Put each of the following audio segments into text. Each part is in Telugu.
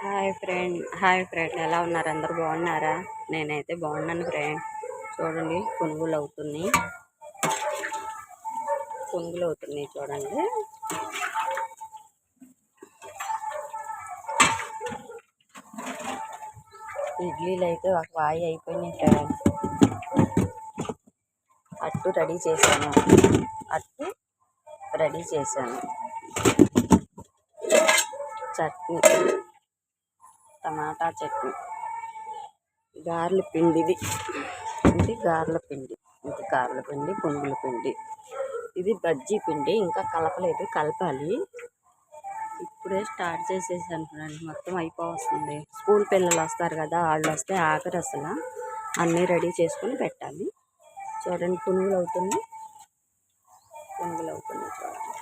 హాయ్ ఫ్రెండ్ ఎలా ఉన్నారు? అందరూ బాగున్నారా? నేనైతే బాగున్నాను ఫ్రెండ్. చూడండి పునుగులు అవుతున్నాయి చూడండి. ఇడ్లీలు అయితే ఒక వాయి అయిపోయినాయి ఫ్రెండ్. అట్టు రెడీ చేశాను. చట్నీ, టమాటా చట్నీ, గారెల పిండి, గారెల పిండి, పునుగుల పిండి, ఇది బజ్జీ పిండి. ఇంకా కలపలేదు, కలపాలి. ఇప్పుడే స్టార్ట్ చేసేసాను ఫ్రెండ్. మొత్తం అయిపోతుంది. స్కూల్ పిల్లలు వస్తారు కదా, వాళ్ళు వస్తే ఆఖరి అసలు అన్నీ రెడీ చేసుకొని పెట్టాలి. చూడండి పునుగులు అవుతుంది చూడండి.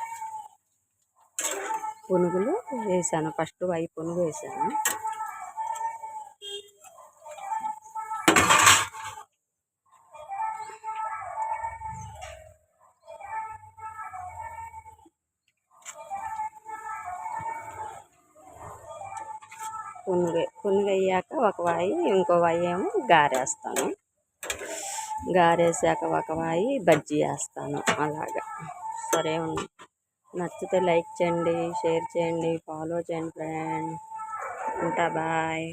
పునుగులు వేసాను, ఫస్ట్ పునుగు వేసాను. పునుగు అయ్యాక ఒక వాయి, ఇంకో వాయి ఏమో గారేస్తాను. గారేసాక ఒక వాయి బజ్జీ వేస్తాను. అలాగా సరే నచ్చితే లైక్ చేయండి, షేర్ చేయండి, ఫాలో చేయండి ఫ్రెండ్. ఉంటా, బాయ్.